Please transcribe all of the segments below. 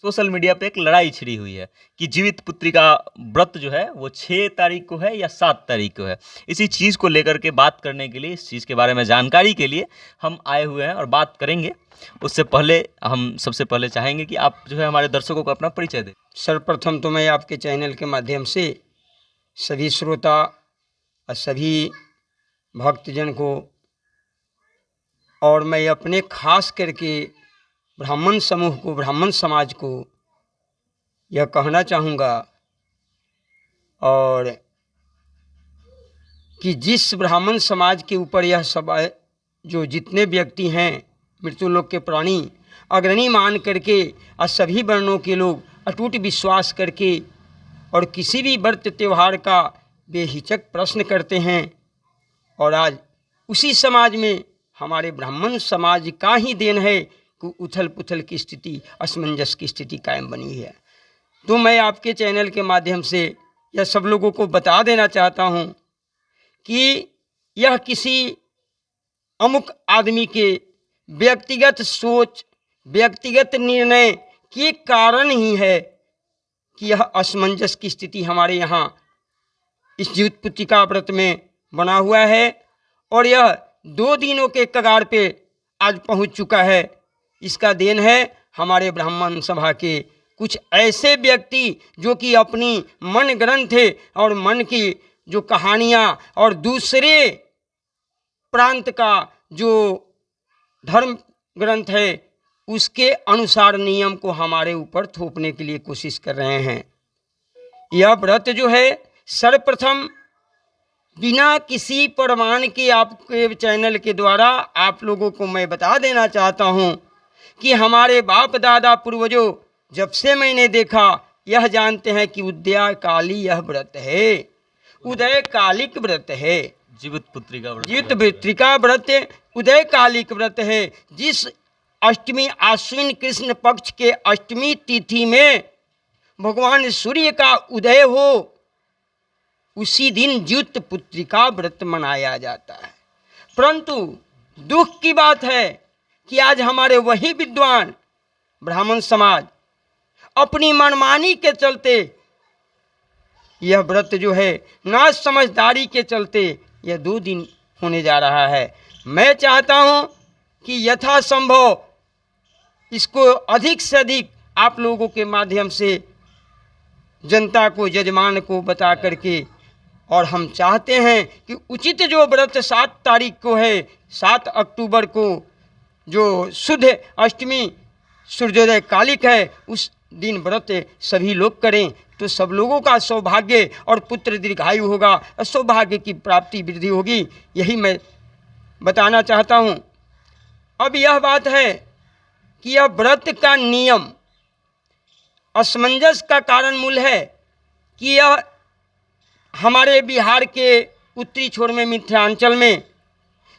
Social media पे एक लड़ाई छिड़ी हुई है कि जीवित पुत्री का व्रत जो है वो 6 तारीख को है या 7 तारीख को है। इसी चीज़ को लेकर के बात करने के लिए, इस चीज़ के बारे में जानकारी के लिए हम आए हुए हैं और बात करेंगे। उससे पहले हम सबसे पहले चाहेंगे कि आप जो है हमारे दर्शकों को अपना परिचय दें। सर्वप्रथम तो मैं आपके चैनल के माध्यम से सभी श्रोता और सभी भक्तजन को, और मैं अपने खास करके ब्राह्मण समूह को, ब्राह्मण समाज को यह कहना चाहूँगा और कि जिस ब्राह्मण समाज के ऊपर यह सब जो जितने व्यक्ति हैं मृत्युलोक के प्राणी अग्रणी मान करके और सभी वर्णों के लोग अटूट विश्वास करके और किसी भी व्रत त्यौहार का बेहिचक प्रश्न करते हैं, और आज उसी समाज में हमारे ब्राह्मण समाज का ही देन है कि उथल पुथल की स्थिति, असमंजस की स्थिति कायम बनी है। तो मैं आपके चैनल के माध्यम से यह सब लोगों को बता देना चाहता हूँ कि यह किसी अमुक आदमी के व्यक्तिगत सोच, व्यक्तिगत निर्णय के कारण ही है कि यह असमंजस की स्थिति हमारे यहाँ इस जीवित पुत्रिका व्रत में बना हुआ है, और यह 2 दिनों के कगार पे आज पहुँच चुका है। इसका देन है हमारे ब्राह्मण सभा के कुछ ऐसे व्यक्ति जो कि अपनी मन ग्रंथ है और मन की जो कहानियाँ और दूसरे प्रांत का जो धर्म ग्रंथ है उसके अनुसार नियम को हमारे ऊपर थोपने के लिए कोशिश कर रहे हैं। यह व्रत जो है सर्वप्रथम बिना किसी प्रमाण के आपके चैनल के द्वारा आप लोगों को मैं बता देना चाहता हूँ कि हमारे बाप दादा पूर्वजों जब से मैंने देखा यह जानते हैं कि उदय काली यह व्रत है, उदय कालिक व्रत है, जीवित पुत्रिका व्रत, जीवित पुत्रिका व्रत उदय कालिक व्रत है। जिस अष्टमी आश्विन कृष्ण पक्ष के अष्टमी तिथि में भगवान सूर्य का उदय हो उसी दिन जीवित पुत्रिका व्रत मनाया जाता है। परंतु दुख की बात है कि आज हमारे वही विद्वान ब्राह्मण समाज अपनी मनमानी के चलते यह व्रत जो है ना समझदारी के चलते यह 2 दिन होने जा रहा है। मैं चाहता हूं कि यथासंभव इसको अधिक से अधिक आप लोगों के माध्यम से जनता को, यजमान को बता करके, और हम चाहते हैं कि उचित जो व्रत 7 तारीख को है, 7 अक्टूबर को जो शुद्ध अष्टमी सूर्योदय कालिक है, उस दिन व्रत सभी लोग करें तो सब लोगों का सौभाग्य और पुत्र दीर्घायु होगा और सौभाग्य की प्राप्ति वृद्धि होगी। यही मैं बताना चाहता हूँ। अब यह बात है कि यह व्रत का नियम असमंजस का कारण मूल है कि यह हमारे बिहार के उत्तरी छोर में, मिथिलांचल में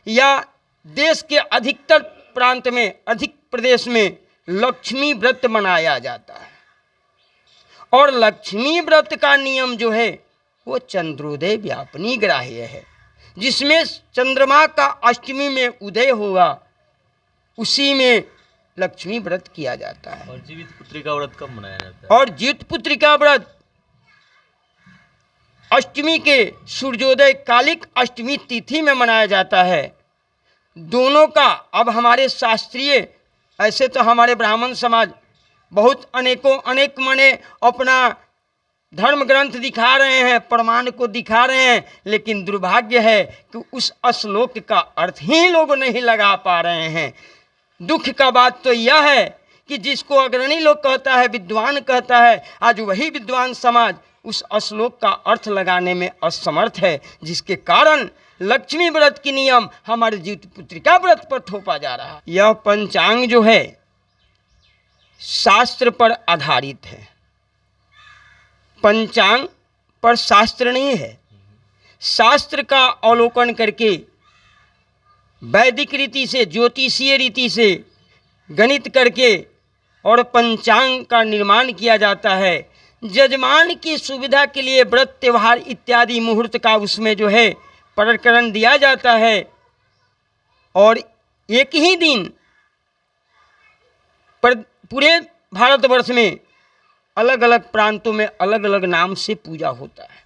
या देश के अधिकतर प्रांत में, अधिक प्रदेश में लक्ष्मी व्रत मनाया जाता है, और लक्ष्मी व्रत का नियम जो है वो चंद्रोदय व्यापनी ग्राह्य है, जिसमें चंद्रमा का अष्टमी में उदय होगा उसी में लक्ष्मी व्रत किया जाता है। और जीवित पुत्रिका व्रत कब मनाया जाता है? और जीवित पुत्रिका व्रत अष्टमी के सूर्योदय कालिक अष्टमी तिथि में मनाया जाता है। दोनों का अब हमारे शास्त्रीय, ऐसे तो हमारे ब्राह्मण समाज बहुत अनेक मने अपना धर्म ग्रंथ दिखा रहे हैं, प्रमाण को दिखा रहे हैं, लेकिन दुर्भाग्य है कि उस श्लोक का अर्थ ही लोग नहीं लगा पा रहे हैं। दुख का बात तो यह है कि जिसको अग्रणी लोग कहता है, विद्वान कहता है, आज वही विद्वान समाज उस श्लोक का अर्थ लगाने में असमर्थ है, जिसके कारण लक्ष्मी व्रत की नियम हमारे जीवित पुत्रिका व्रत पर थोपा जा रहा है। यह पंचांग जो है शास्त्र पर आधारित है, पंचांग पर शास्त्र नहीं है। शास्त्र का अवलोकन करके वैदिक रीति से, ज्योतिषीय रीति से गणित करके और पंचांग का निर्माण किया जाता है। यजमान की सुविधा के लिए व्रत त्यौहार इत्यादि मुहूर्त का उसमें जो है प्रकरण दिया जाता है, और एक ही दिन पर पूरे भारतवर्ष में अलग अलग प्रांतों में अलग अलग नाम से पूजा होता है।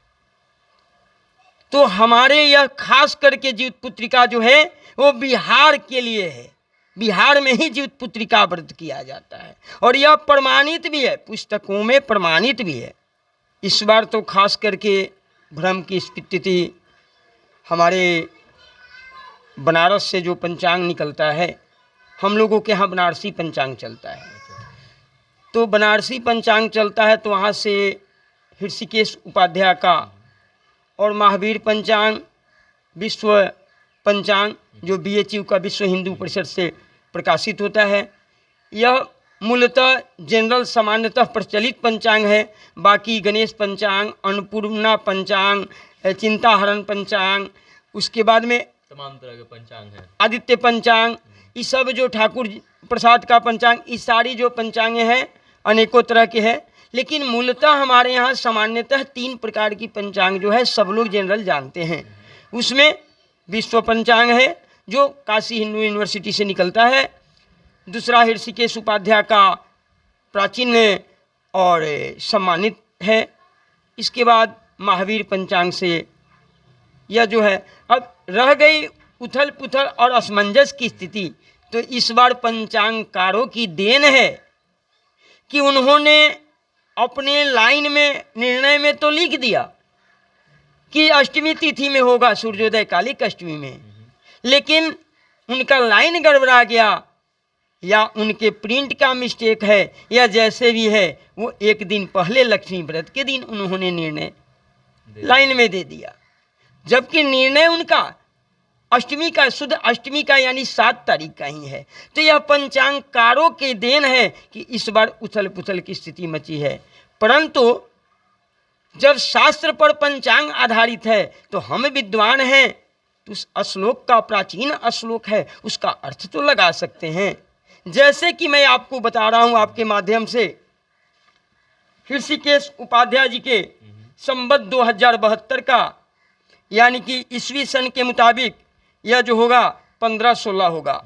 तो हमारे यह खास करके जीवितपुत्रिका जो है वो बिहार के लिए है। बिहार में ही जीवितपुत्रिका व्रत किया जाता है और यह प्रमाणित भी है, पुस्तकों में प्रमाणित भी है। इस बार तो खास करके भ्रम की स्थिति, हमारे बनारस से जो पंचांग निकलता है, हम लोगों के यहाँ बनारसी पंचांग चलता है, तो बनारसी पंचांग चलता है तो वहाँ से ऋषिकेश उपाध्याय का और महावीर पंचांग, विश्व पंचांग जो BHU का विश्व हिंदू परिषद से प्रकाशित होता है, यह मूलतः जनरल सामान्यतः प्रचलित पंचांग है। बाकी गणेश पंचांग, अन्नपूर्णा पंचांग, चिंताहरण पंचांग, उसके बाद में तमाम तरह के पंचांग हैं, आदित्य पंचांग, ये सब जो ठाकुर प्रसाद का पंचांग, ये सारी जो पंचांगे हैं अनेकों तरह के हैं। लेकिन मूलतः हमारे यहाँ सामान्यतः 3 प्रकार की पंचांग जो है सब लोग जनरल जानते हैं। उसमें विश्व पंचांग है जो काशी हिंदू यूनिवर्सिटी से निकलता है, दूसरा ऋषिकेश उपाध्याय का प्राचीन और सम्मानित है, इसके बाद महावीर पंचांग से यह जो है। अब रह गई उथल पुथल और असमंजस की स्थिति, तो इस बार पंचांगकारों की देन है कि उन्होंने अपने लाइन में निर्णय में तो लिख दिया कि अष्टमी तिथि में होगा, सूर्योदय कालिक अष्टमी में, लेकिन उनका लाइन गड़बड़ा गया या उनके प्रिंट का मिस्टेक है या जैसे भी है, वो एक दिन पहले लक्ष्मी व्रत के दिन उन्होंने निर्णय लाइन में दे दिया, जबकि निर्णय उनका अष्टमी का, शुद्ध अष्टमी का यानी 7 तारीख का ही है। तो यह पंचांगकारों के देन है कि इस बार उथल पुथल की स्थिति मची है। परंतु जब शास्त्र पर पंचांग आधारित है तो हम विद्वान हैं, तो उस श्लोक का, प्राचीन श्लोक है, उसका अर्थ तो लगा सकते हैं। जैसे कि मैं आपको बता रहा हूं आपके माध्यम से, ऋषिकेश उपाध्याय जी के संवत 2072 का यानी कि ईस्वी सन के मुताबिक यह जो होगा 1516 होगा,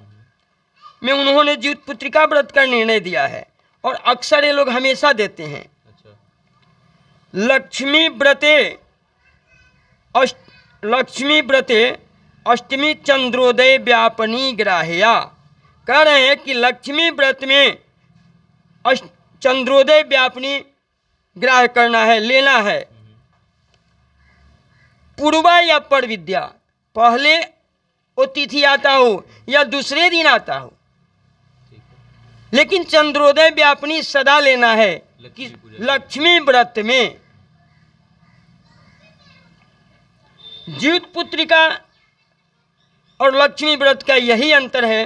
में उन्होंने जीवितपुत्रिका व्रत का निर्णय दिया है। और अक्सर ये लोग हमेशा देते हैं, लक्ष्मी व्रते अष्टमी चंद्रोदय व्यापनी ग्राह्या। कह रहे हैं कि लक्ष्मी व्रत में चंद्रोदय व्यापनी ग्राह्य करना है, लेना है। पूर्वा या पर विद्या, पहले वो तिथि आता हो या दूसरे दिन आता हो, लेकिन चंद्रोदय व्यापनी सदा लेना है कि लक्ष्मी व्रत में। जीवितपुत्रिका और लक्ष्मी व्रत का यही अंतर है।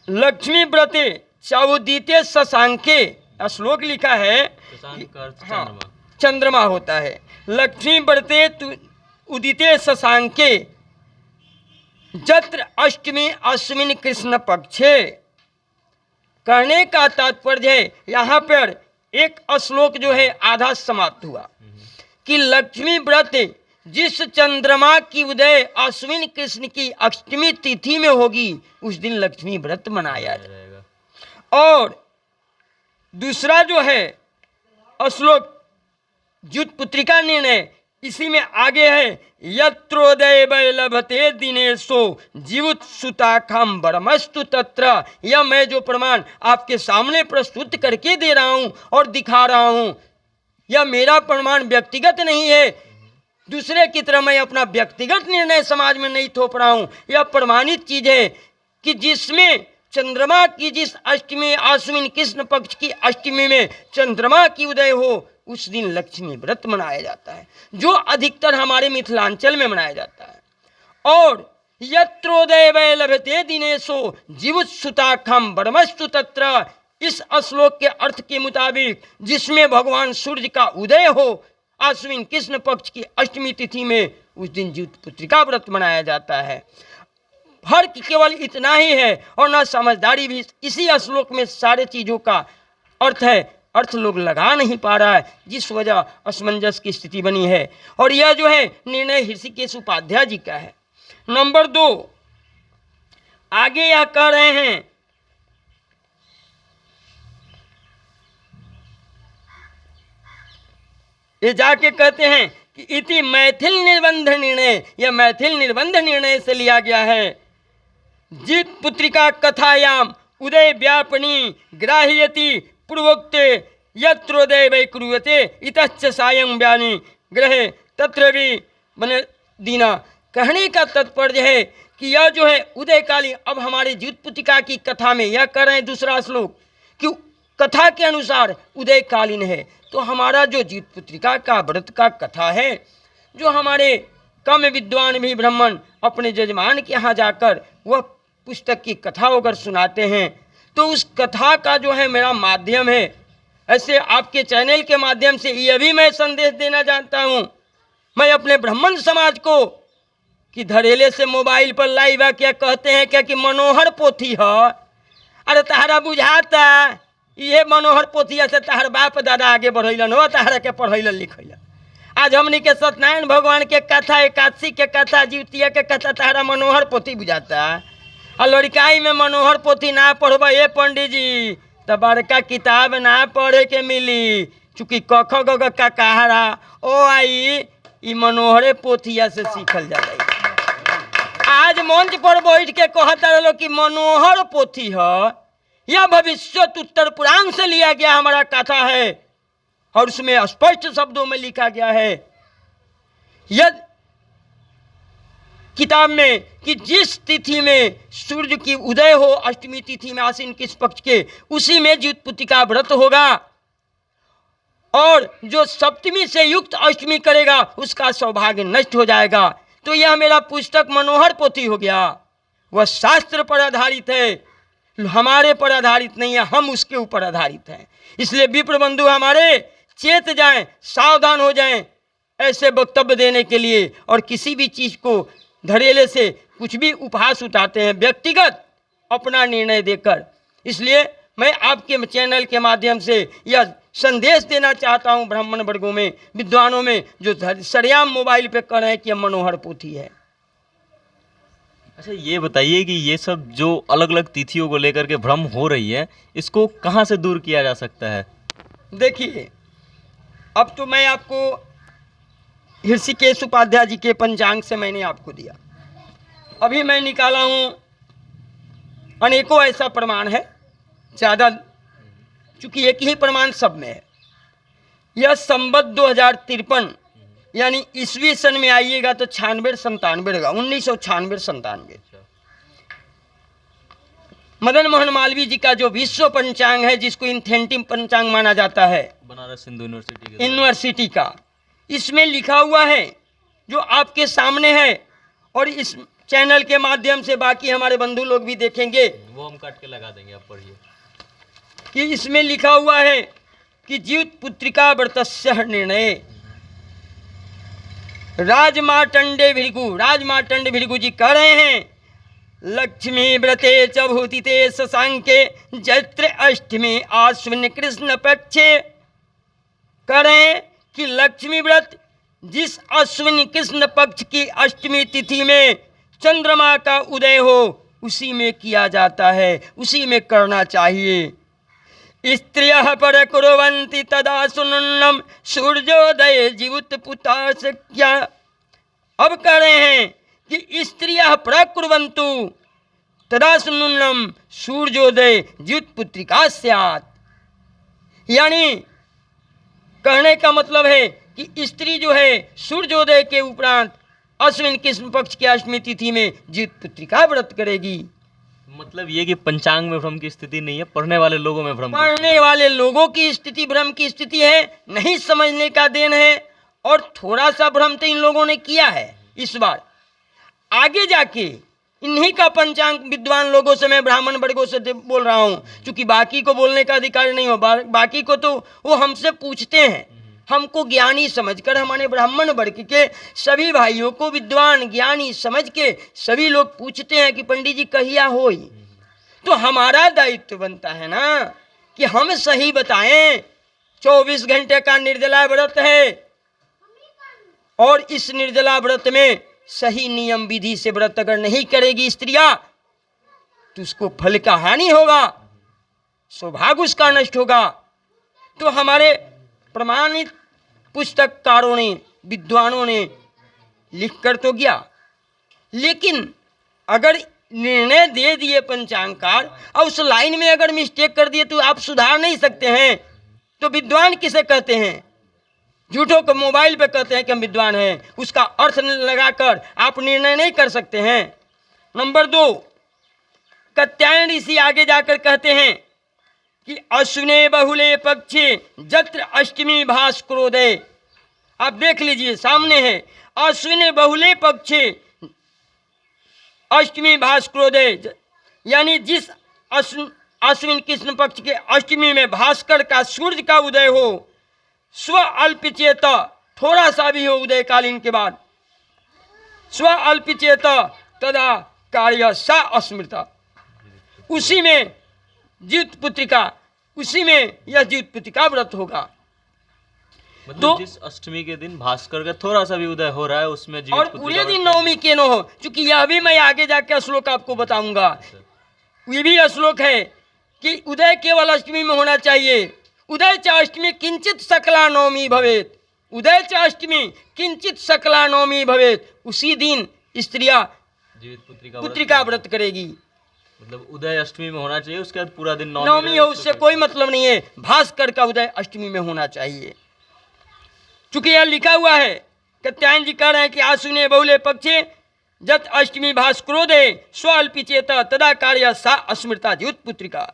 लक्ष्मी व्रते चावुदीते शशांके, श्लोक लिखा है, हाँ, चंद्रमा होता है। लक्ष्मी व्रते उदिते शशांके जत्र अष्टमी अश्विन कृष्ण पक्षे। कहने का तात्पर्य है, यहाँ पर एक श्लोक जो है आधा समाप्त हुआ कि लक्ष्मी व्रत जिस चंद्रमा की उदय अश्विन कृष्ण की अष्टमी तिथि में होगी उस दिन लक्ष्मी व्रत मनाया जाएगा। और दूसरा जो है श्लोक जीवितपुत्रिका निर्णय, इसी में आगे है, यत्रोदय वै लभते दिनेशो जीवितसुताखम बरमस्तु तत्र। यह मैं जो प्रमाण आपके सामने प्रस्तुत करके दे रहा हूँ और दिखा रहा हूँ, यह मेरा प्रमाण व्यक्तिगत नहीं है, दूसरे की तरह मैं अपना व्यक्तिगत निर्णय समाज में नहीं थोप रहा हूँ। यह प्रमाणित चीज है कि जिसमें चंद्रमा की, जिस अष्टमी आश्विन कृष्ण पक्ष की अष्टमी में चंद्रमा की उदय हो उस दिन लक्ष्मी व्रत मनाया जाता है, जो अधिकतर हमारे मिथिलांचल में मनाया जाता है। और यत्रोदय वै लभते दिनेशो जीवितसुताखम बरमस्तु तत्र, इस श्लोक के अर्थ के मुताबिक जिसमें भगवान सूर्य का उदय हो आश्विन कृष्ण पक्ष की अष्टमी तिथि में, उस दिन जीवितपुत्रिका व्रत मनाया जाता है। फर्क केवल इतना ही है और ना समझदारी भी इसी श्लोक में सारे चीजों का अर्थ है, अर्थ लोग लगा नहीं पा रहा है, जिस वजह असमंजस की स्थिति बनी है। और यह जो है निर्णय ऋषिकेश उपाध्याय जी का है। नंबर 2, आगे यह कह रहे हैं ये जाके कहते हैं कि इति मैथिल निर्बंध निर्णय, यह मैथिल निर्बंध निर्णय से लिया गया है। जीत पुत्रिका कथायाम उदय व्यापनी ग्राह्यति पूर्वोक्त यत्रोदय वै कुरुते इतश्च सायं व्यानि ग्रहे तत्र भी बने दीना। कहने का तात्पर्य है कि यह जो है उदयकालीन, अब हमारे जीत पुत्रिका की कथा में यह कह रहे हैं दूसरा श्लोक कि कथा के अनुसार उदयकालीन है। तो हमारा जो जीत पुत्रिका का व्रत का कथा है, जो हमारे कम विद्वान भी ब्राह्मण अपने जजमान के यहाँ जाकर वह पुस्तक की कथा होकर सुनाते हैं, तो उस कथा का जो है मेरा माध्यम है। ऐसे आपके चैनल के माध्यम से यह भी मैं संदेश देना चाहता हूँ, मैं अपने ब्राह्मण समाज को कि धड़ेले से मोबाइल पर लाइव है क्या कहते हैं क्या कि मनोहर पोथी है। अरे तहरा बुझाता ये मनोहर पोथिया से तहर बाप दादा आगे बढ़ैलन हो, तहरा के पढ़ैलन लिखैलन। आज हमनी के सत्यनारायण भगवान के कथा, एकादशी के कथा, जीवतिया के कथा तहरा मनोहर पोथी बुझाता। आ लड़काई में मनोहर पोथी ना पढ़ब ये पंडित जी तो बड़का किताब ना पढ़े के मिली, चूँकि कख ग का कहारा ओ आई ई मनोहरे पोथिया से सीखल जाला। आज मंच पर बैठ के कहता रहो कि मनोहर पोथी है, यह भविष्य उत्तर पुराण से लिया गया हमारा कथा है और उसमें स्पष्ट शब्दों में लिखा गया है यदि किताब में कि जिस तिथि में सूर्य की उदय हो, अष्टमी तिथि में आश्विन किस पक्ष के, उसी में जीत पुत्रिका व्रत होगा और जो सप्तमी से युक्त अष्टमी करेगा उसका सौभाग्य नष्ट हो जाएगा। तो यह मेरा पुस्तक मनोहर पोथी हो गया, वह शास्त्र पर आधारित है, हमारे पर आधारित नहीं है, हम उसके ऊपर आधारित हैं। इसलिए विप्र बंधु हमारे चेत जाएं, सावधान हो जाएं ऐसे वक्तव्य देने के लिए, और किसी भी चीज़ को धड़ेले से कुछ भी उपहास उठाते हैं व्यक्तिगत अपना निर्णय देकर। इसलिए मैं आपके चैनल के माध्यम से यह संदेश देना चाहता हूं ब्राह्मण वर्गों में, विद्वानों में, जो सरेआम मोबाइल पे कह रहे हैं कि यह मनोहर पोथी है। अच्छा ये बताइए कि ये सब जो अलग अलग तिथियों को लेकर के भ्रम हो रही है, इसको कहाँ से दूर किया जा सकता है? देखिए, अब तो मैं आपको ऋषिकेश उपाध्याय जी के पंचांग से मैंने आपको दिया, अभी मैं निकाला हूँ अनेकों ऐसा प्रमाण है, ज़्यादा चूँकि एक ही प्रमाण सब में है। यह संवत 2053 यानी ईस्वी सन में आइएगा तो 96-97 होगा, 1996-97। मदन मोहन मालवीय जी का जो विश्व पंचांग है, जिसको इंथेंटिव पंचांग माना जाता है, बनारस हिंदू यूनिवर्सिटी का, इसमें लिखा हुआ है जो आपके सामने है, और इस चैनल के माध्यम से बाकी हमारे बंधु लोग भी देखेंगे, वो हम काट के लगा देंगे, आप पढ़िए कि इसमें लिखा हुआ है कि जीवित पुत्रिका व्रतस्य निर्णय राजमार्तंडे भृगु जी कह रहे हैं, लक्ष्मी व्रते च भूतिते शशांके जैत्र अष्टमी आश्विन कृष्ण पक्षे। कह रहे हैं कि लक्ष्मी व्रत जिस अश्विनी कृष्ण पक्ष की अष्टमी तिथि में चंद्रमा का उदय हो उसी में किया जाता है, उसी में करना चाहिए। स्त्रियः परकुर्वन्ति तदा सुनन्नम सूर्योदय जीवित पुता क्या। अब कह रहे हैं कि स्त्रियः प्रकुर्वन्तु तदा सुनन्नम सूर्योदय जीवित पुत्रिका स्यात्। यानी कहने का मतलब है कि स्त्री जो है सूर्योदय के उपरांत अश्विन कृष्ण पक्ष की अष्टमी तिथि में जीवित पुत्रिका व्रत करेगी। मतलब ये कि पंचांग में भ्रम की स्थिति नहीं है, पढ़ने वाले लोगों में भ्रम, पढ़ने वाले लोगों की स्थिति भ्रम की स्थिति है, नहीं समझने का देन है। और थोड़ा सा भ्रम तो इन लोगों ने किया है इस बार, आगे जाके इन्हीं का पंचांग विद्वान लोगों से, मैं ब्राह्मण वर्गों से बोल रहा हूँ, क्योंकि बाकी को बोलने का अधिकार नहीं हो, बाकी को तो वो हमसे पूछते हैं, हमको ज्ञानी समझकर, हमारे ब्राह्मण वर्ग के सभी भाइयों को विद्वान ज्ञानी समझ के सभी लोग पूछते हैं कि पंडित जी कहिया होई। तो हमारा दायित्व बनता है ना कि हम सही बताएं। 24 घंटे का निर्जला व्रत है और इस निर्जला व्रत में सही नियम विधि से व्रत अगर नहीं करेगी स्त्रियां तो उसको फल का हानि होगा, सौभाग्य उसका नष्ट होगा। तो हमारे प्रमाणित पुस्तककारों ने, विद्वानों ने लिख कर तो गया, लेकिन अगर निर्णय दे दिए पंचांगकार और उस लाइन में अगर मिस्टेक कर दिए तो आप सुधार नहीं सकते हैं, तो विद्वान किसे कहते हैं? झूठों को मोबाइल पे कहते हैं कि हम विद्वान हैं, उसका अर्थ लगाकर आप निर्णय नहीं कर सकते हैं। नंबर 2, कात्यायन ऋषि आगे जाकर कहते हैं कि अश्विने बहुले पक्षे जत्र अष्टमी भास्करोदय। आप देख लीजिए, सामने है, अश्विने बहुले पक्षे अष्टमी भास्करोदय, यानी जिस अश्विन कृष्ण पक्ष के अष्टमी में भास्कर का, सूर्य का उदय हो, स्व अल्पचेत, थोड़ा सा भी हो उदय कालीन के बाद, स्व अल्पचेत तदा कार्य सा अस्मृता, उसी में जीवित पुत्रिका, उसी में यह जीवित पुत्रिका व्रत होगा। मतलब तो जिस अष्टमी के दिन भास्कर का थोड़ा सा भी उदय हो रहा है उसमें जीवित और पुत्री पूरे का दिन व्रत नवमी के न हो, क्योंकि यह भी मैं आगे जाके श्लोक आपको बताऊंगा। ये भी श्लोक है कि उदय केवल अष्टमी में होना चाहिए। उदय च अष्टमी किंचित सकला नवमी भवेत, उदय च अष्टमी किंचित सकला नवमी भवेत, उसी दिन स्त्रियां जीवित पुत्री का व्रत करेगी। मतलब उदय अष्टमी में होना चाहिए, उसके बाद पूरा दिन नवमी हो उससे कोई मतलब नहीं है, भास्कर का उदय अष्टमी में होना चाहिए। चूंकि यह लिखा हुआ है, कात्यायन जी कह रहे हैं कि आशुने बहुले पक्षे जत अष्टमी भास्करोदय स्वल्पिचेत तदा कार्य सा अस्मृता जीवित पुत्रिका।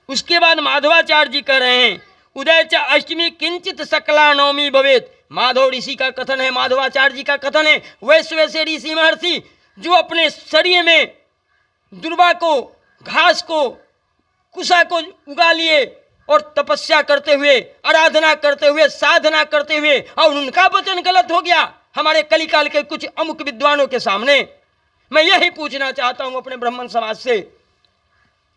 उसके बाद माधवाचार्य जी कह रहे हैं उदय च अष्टमी किंचित सकला नवमी भवेत। माधव ऋषि का कथन है, माधवाचार्य जी का कथन है, वैश्य ऋषि महर्षि जो अपने शरीर में दुर्वा को, घास को, कुशा को उगा लिए और तपस्या करते हुए, आराधना करते हुए, साधना करते हुए, और उनका वचन गलत हो गया हमारे कलिकाल के कुछ अमुक विद्वानों के सामने। मैं यही पूछना चाहता हूं अपने ब्राह्मण समाज से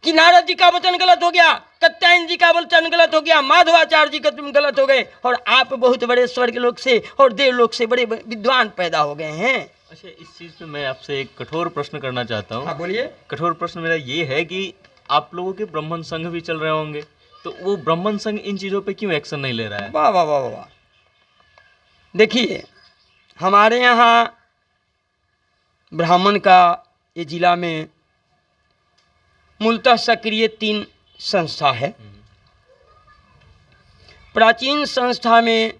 कि नारद जी का वचन गलत हो गया, कात्यायन जी का वचन गलत हो गया, माधवाचार्य जी का तुम गलत हो गए, और आप बहुत बड़े स्वर्ग लोक से और देवलोक से बड़े विद्वान पैदा हो गए हैं। अच्छा, इस चीज पे मैं आपसे एक कठोर प्रश्न करना चाहता हूँ। हाँ बोलिए। कठोर प्रश्न मेरा ये है कि आप लोगों के ब्राह्मण संघ भी चल रहे होंगे, तो वो ब्राह्मण संघ इन चीजों पे क्यों एक्शन नहीं ले रहा है? वाह वाह वाह वाह। देखिए, हमारे यहाँ ब्राह्मण का ये जिला में मूलतः सक्रिय 3 संस्था है। प्राचीन संस्था में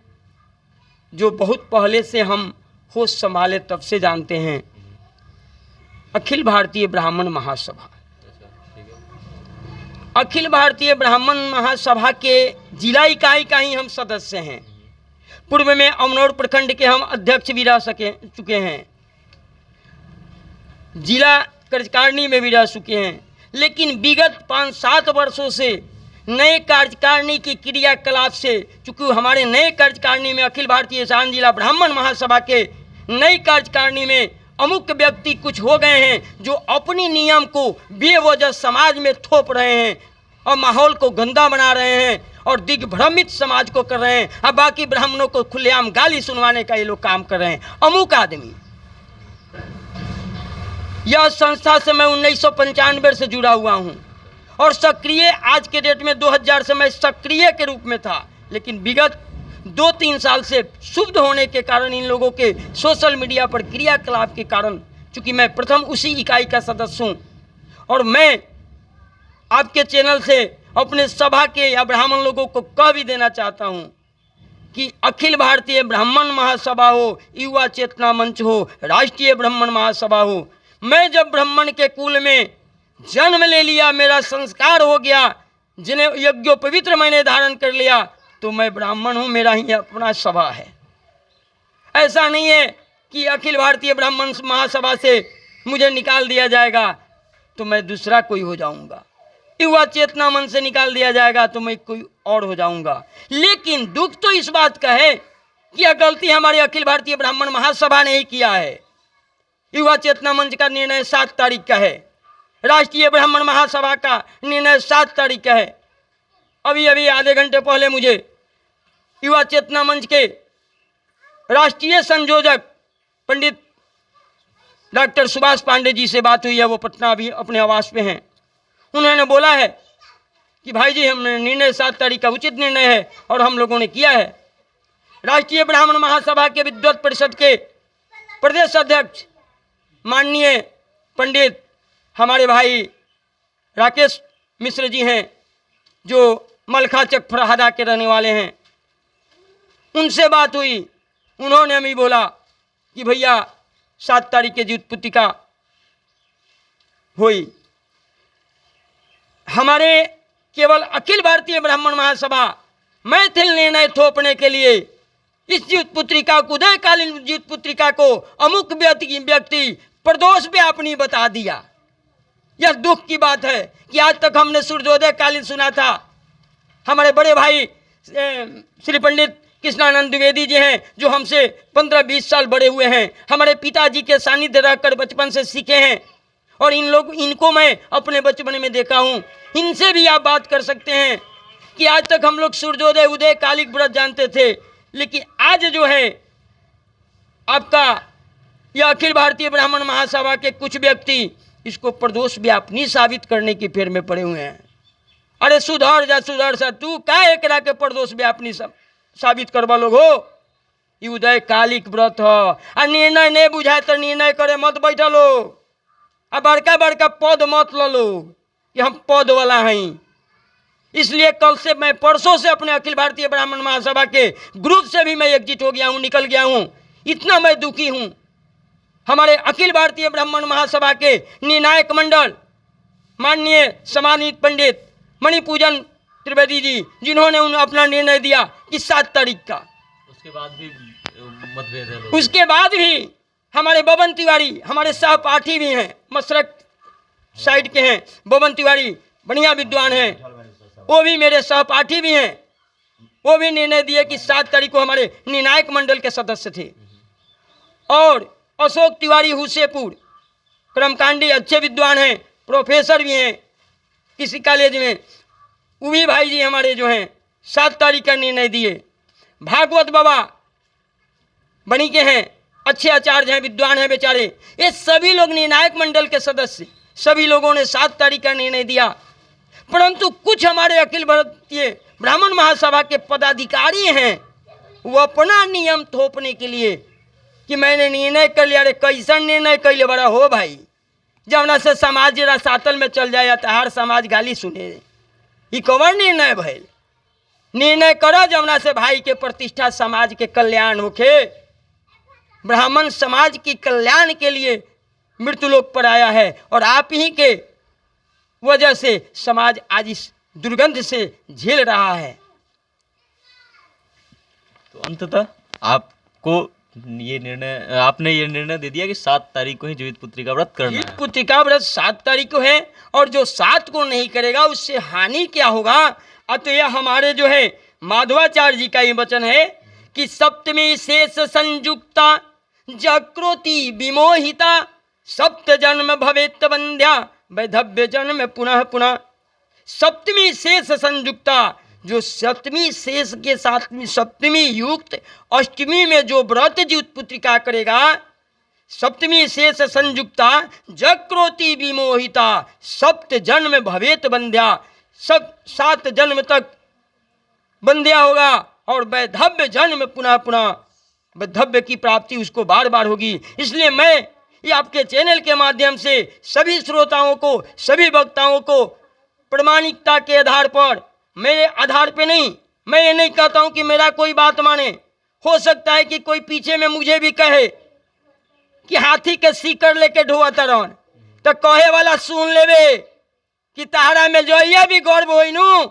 जो बहुत पहले से हम होश संभाले तब से जानते हैं, अखिल भारतीय ब्राह्मण महासभा। अखिल भारतीय ब्राह्मण महासभा के जिला इकाई का ही हम सदस्य हैं। पूर्व में अमनौर प्रखंड के हम अध्यक्ष भी रह चुके हैं, जिला कार्यकारिणी में भी रह चुके हैं, लेकिन विगत 5-7 वर्षों से नए कार्यकारिणी की क्रियाकलाप से, चूँकि हमारे नए कार्यकारिणी में अखिल भारतीय सारण जिला ब्राह्मण महासभा के नई कार्यकारिणी में अमुक व्यक्ति कुछ हो गए हैं जो अपनी नियम को बेवजह समाज में थोप रहे हैं और माहौल को गंदा बना रहे हैं और दिग्भ्रमित समाज को कर रहे हैं। अब बाकी ब्राह्मणों को खुलेआम गाली सुनवाने का ये लोग काम कर रहे हैं। अमुक आदमी, यह संस्था से मैं 1995 से जुड़ा हुआ हूँ और सक्रिय, आज के डेट में 2000 से मैं सक्रिय के रूप में था, लेकिन विगत 2-3 साल से शुद्ध होने के कारण, इन लोगों के सोशल मीडिया पर क्रियाकलाप के कारण, चूँकि मैं प्रथम उसी इकाई का सदस्य हूँ, और मैं आपके चैनल से अपने सभा के या ब्राह्मण लोगों को कह भी देना चाहता हूँ कि अखिल भारतीय ब्राह्मण महासभा हो, युवा चेतना मंच हो, राष्ट्रीय ब्राह्मण महासभा हो, मैं जब ब्राह्मण के कुल में जन्म ले लिया, मेरा संस्कार हो गया, जिन्हें यज्ञोपवित्र मैंने धारण कर लिया, तो मैं ब्राह्मण हूँ, मेरा ही अपना सभा है। ऐसा नहीं है कि अखिल भारतीय ब्राह्मण महासभा से मुझे निकाल दिया जाएगा तो मैं दूसरा कोई हो जाऊंगा, युवा चेतना मन से निकाल दिया जाएगा तो मैं कोई और हो जाऊंगा। लेकिन दुख तो इस बात का है कि यह गलती हमारे अखिल भारतीय ब्राह्मण महासभा ने ही किया है। युवा चेतना मंच का निर्णय 7 तारीख का है, राष्ट्रीय ब्राह्मण महासभा का निर्णय 7 तारीख का है। अभी अभी आधे घंटे पहले मुझे युवा चेतना मंच के राष्ट्रीय संयोजक पंडित डॉक्टर सुभाष पांडे जी से बात हुई है, वो पटना अभी अपने आवास पे हैं। उन्होंने बोला है कि भाई जी, हमने निर्णय 7 तारीख का उचित निर्णय है और हम लोगों ने किया है, राष्ट्रीय ब्राह्मण महासभा के विद्वत परिषद के प्रदेश अध्यक्ष माननीय पंडित हमारे भाई राकेश मिश्र जी हैं, जो मलखाचक फरहादा के रहने वाले हैं। उनसे बात हुई, उन्होंने हमें बोला कि भैया 7 तारीख के जीवित पुत्रिका हुई। हमारे केवल अखिल भारतीय ब्राह्मण महासभा मैथिल निर्णय थोपने के लिए इस जीवित पुत्रिका को, उदयकालीन जीवित पुत्रिका को अमुक व्यक्ति प्रदोष व्यापनी बता दिया। यह दुख की बात है कि आज तक हमने सूर्योदय कालीन सुना था। हमारे बड़े भाई श्री पंडित कृष्णानंद द्विवेदी जी हैं, जो हमसे 15-20 साल बड़े हुए हैं, हमारे पिताजी के सानिध्य रहकर बचपन से सीखे हैं, और इनको मैं अपने बचपन में देखा हूँ। इनसे भी आप बात कर सकते हैं कि आज तक हम लोग सूर्योदय उदय कालिक व्रत जानते थे, लेकिन आज जो है आपका यह अखिल भारतीय ब्राह्मण महासभा के कुछ व्यक्ति इसको प्रदोष व्यापनी साबित करने की फेर में पड़े हुए हैं। अरे सुधर जा तू का एकरा के प्रदोष व्यापनी साबित करवा लोग हो। ये उदय कालिक व्रत हो, आ निर्णय नहीं बुझाए तो निर्णय करे मत बैठा लोग, आ बड़का बड़का पद मत लो लोग कि हम पद वाला हैं। इसलिए कल से मैं परसों से अपने अखिल भारतीय ब्राह्मण महासभा के ग्रुप से भी मैं एग्जिट हो गया हूँ, निकल गया हूँ। इतना मैं दुखी हूँ। हमारे अखिल भारतीय ब्राह्मण महासभा के निर्णायक मंडल माननीय सम्मानित पंडित मणिपूजन त्रिवेदी जी, जिन्होंने अपना निर्णय दिया कि 7 तारीख का, उसके बाद भी मतभेद है। उसके बाद भी हमारे बबन तिवारी, हमारे सहपाठी भी हैं, मसरक साइड के हैं बबन तिवारी, बढ़िया विद्वान हैं, वो भी मेरे सहपाठी भी हैं। वो भी निर्णय दिए कि 7 तारीख को हमारे निर्णायक मंडल के सदस्य थे। और अशोक तिवारी हुसेपुर कर्मकांडी अच्छे विद्वान हैं, प्रोफेसर भी हैं किसी कॉलेज में, वो भी भाई जी हमारे जो हैं 7 तारीख का निर्णय दिए। भागवत बाबा बनी के हैं, अच्छे आचार्य हैं, विद्वान हैं बेचारे। ये सभी लोग निर्णायक मंडल के सदस्य, सभी लोगों ने 7 तारीख का निर्णय दिया। परंतु कुछ हमारे अखिल भारतीय ब्राह्मण महासभा के पदाधिकारी हैं, वो अपना नियम थोपने के लिए कि मैंने निर्णय कर लिया। अरे कैसा निर्णय कर लिया बड़ा हो भाई, जवना से समाज जरा सातल में चल जाए तो हर समाज गाली सुने। ये कौन निर्णय भैल? निर्णय करो जवना से भाई के प्रतिष्ठा, समाज के कल्याण होके। ब्राह्मण समाज के कल्याण के लिए मृत्यु लोक पर आया है, और आप ही के वजह से समाज आज इस दुर्गंध से झेल रहा है। तो अंततः आपको आपने ये निर्णय दे दिया कि 7 तारीख को ही जीवित पुत्री का व्रत करना है। जीवित पुत्री का व्रत 7 तारीख को है, और जो 7 को नहीं करेगा उससे हानि क्या होगा। अतः हमारे जो है माधवाचार्य जी का ये वचन है कि सप्तमी शेष संयुक्ता जक्रोति विमोहिता, सप्त जन्म भवेत बंध्या वैधव्य जन्म पुनः पुनः। सप्तमी शेष संयुक्ता, जो सप्तमी शेष के साथ सप्तमी युक्त अष्टमी में जो व्रत जीवित पुत्रिका करेगा, सप्तमी शेष संयुक्ता जक्रोति विमोहिता, सप्त जन्म भवेत बंध्या, सब 7 जन्म तक बंध्या होगा, और वैधव्य जन्म पुनः पुनः, वैधव्य की प्राप्ति उसको बार बार होगी। इसलिए मैं ये आपके चैनल के माध्यम से सभी श्रोताओं को, सभी वक्ताओं को प्रामाणिकता के आधार पर, मेरे आधार पे नहीं, मैं ये नहीं कहता हूं कि मेरा कोई बात माने। हो सकता है कि कोई पीछे में मुझे भी कहे कि हाथी के सीकर लेके ढोआ तरन, तो कहे वाला सुन लेवे कि तहरा में जो ये भी गर्व होई नु,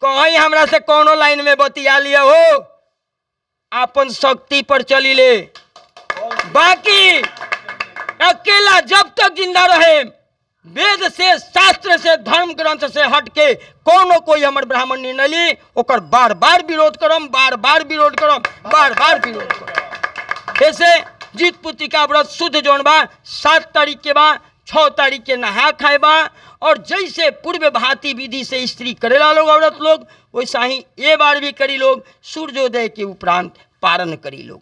कहीं हमरा से कोनो लाइन में बतिया लिया हो, अपन शक्ति पर चली ले। बाकी अकेला जब तक जिंदा रहे, वेद से, शास्त्र से, धर्म ग्रंथ से हट के कोनो कोई हमर ब्राह्मण निर्णय ली, ओकर बार बार विरोध करम, बार बार विरोध करम, बार बार विरोध करम। ऐसे जीवित पुत्रिका व्रत शुद्ध जौन बा 7 तारीख के बा, 6 तारीख के नहा खाए बा, और जैसे पूर्व भांति विधि से स्त्री करेला लोग, औरत लोग, वैसा ही ये बार भी करी लोग, सूर्योदय के उपरांत पारण करी लोग।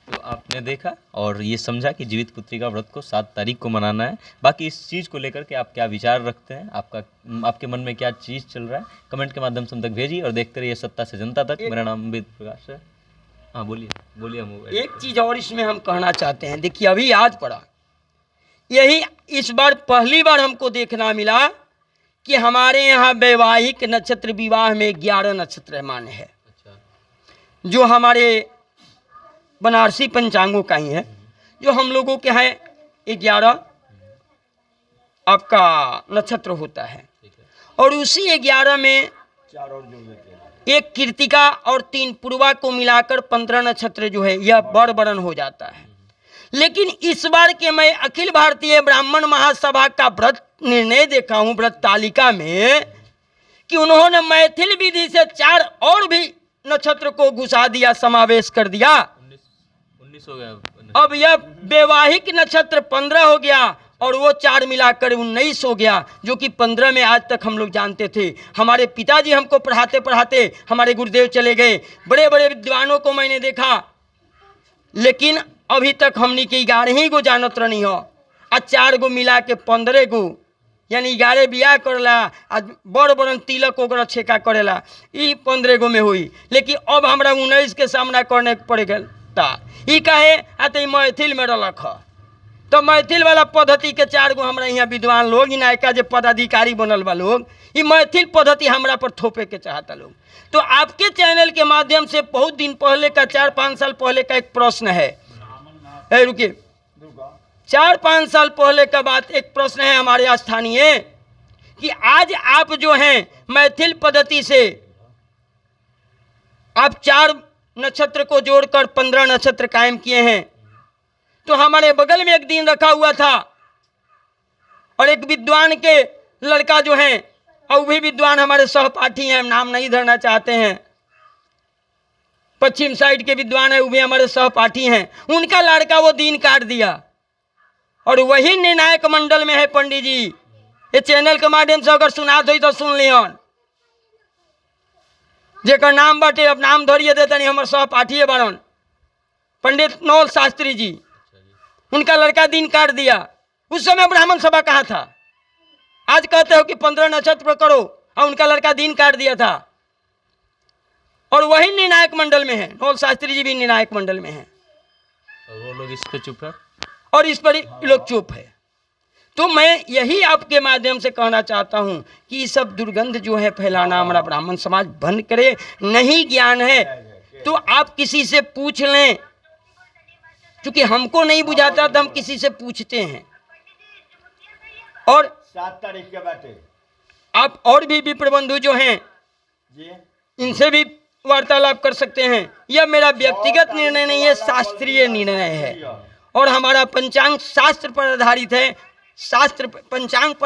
तो आपने देखा और ये समझा कि जीवित पुत्री का व्रत को 7 तारीख को मनाना है। बाकी इस चीज़ को लेकर के आप क्या विचार रखते हैं, आपके मन में क्या चीज़ चल रहा है, कमेंट के माध्यम से हम तक भेजिए, और देखते रहिए सत्ता से जनता तक। मेरा नाम वेद प्रकाश है। हाँ बोलिए बोलिए, हम एक चीज और इसमें हम कहना चाहते हैं, देखिए अभी याद पड़ा, यही इस बार पहली बार हमको देखना मिला कि हमारे यहाँ वैवाहिक नक्षत्र विवाह में 11 नक्षत्र मान्य है, जो हमारे बनारसी पंचांगों का ही है। जो हम लोगों के हैं 11 आपका नक्षत्र होता है, और उसी 11 में एक कृतिका और 3 पूर्वा को मिलाकर 15 नक्षत्र जो है यह बड़बड़न हो जाता है। लेकिन इस बार के मैं अखिल भारतीय ब्राह्मण महासभा का व्रत निर्णय देखा हूँ, व्रत तालिका में, कि उन्होंने मैथिल विधि से 4 और भी नक्षत्र को घुसा दिया, समावेश कर दिया। 19 हो गया। अब यह वैवाहिक नक्षत्र 15 हो गया और वो 4 मिलाकर 19 हो गया, जो कि 15 में आज तक हम लोग जानते थे। हमारे पिताजी हमको पढ़ाते पढ़ाते हमारे गुरुदेव चले गए, बड़े बड़े विद्वानों को मैंने देखा, लेकिन अभी तक हमने के 11 गो जानत नहीं हो, आ 4 गो मिला के 15 गो, यानी 11 बियाह करला, आज बड़ बड़न तिलक ओकरा छेका करेला, ई 15 गो में हुई। लेकिन अब हमरा 19 के सामना करने पड़ेगा। ई कहे आते मैथिल में रलक है, तो मैथिल वाला पद्धति के 4 गो हमरा यहाँ विद्वान लोग, इनायका जो पदाधिकारी बनल बा लोग, ये मैथिल पद्धति हमरा पर थोपे के चाहता लोग। तो आपके चैनल के माध्यम से बहुत दिन पहले का, 4-5 साल पहले का एक प्रश्न है, रुकिए, 4-5 साल पहले का बात, एक प्रश्न है हमारे स्थानीय, कि आज आप जो हैं मैथिल पद्धति से आप 4 नक्षत्र को जोड़कर 15 नक्षत्र कायम किए हैं। तो हमारे बगल में एक दिन रखा हुआ था, और एक विद्वान के लड़का जो है, और भी विद्वान हमारे सहपाठी हैं, नाम नहीं धरना चाहते हैं, पश्चिम साइड के विद्वान है, वो भी हमारे सहपाठी हैं, उनका लड़का वो दिन काट दिया, और वही निर्णायक मंडल में है। पंडित जी ये चैनल के माध्यम से अगर सुनात हुई तो सुन लियन, जेकर नाम बाटे, अब नाम धरिए देते नहीं, हमारे सहपाठी बारन पंडित नौल शास्त्री जी, उनका लड़का दिन काट दिया। उस समय ब्राह्मण सभा कहाँ था? आज कहते हो कि 15 नक्षत्र करो, और उनका लड़का दिन काट दिया था, और वही निर्णायक मंडल में है, नौल शास्त्री जी भी निर्णायक मंडल में है, और वो लोग इस पे चुप है, और इस पर लोग चुप है। तो मैं यही आपके माध्यम से कहना चाहता हूं कि ये सब दुर्गंध जो है फैलाना हमारा ब्राह्मण समाज बंद करे। नहीं ज्ञान है तो आप किसी से पूछ लें, क्योंकि हमको नहीं बुझाता तो हम किसी से पूछते हैं। और 7 तारीख के बाटे आप और भी विप्र बंधु जो हैं जी, इनसे भी वार्तालाप कर सकते हैं। यह मेरा व्यक्तिगत निर्णय नहीं है, शास्त्रीय निर्णय है, और हमारा पंचांग शास्त्र पर आधारित है। शास्त्र पंचांग पर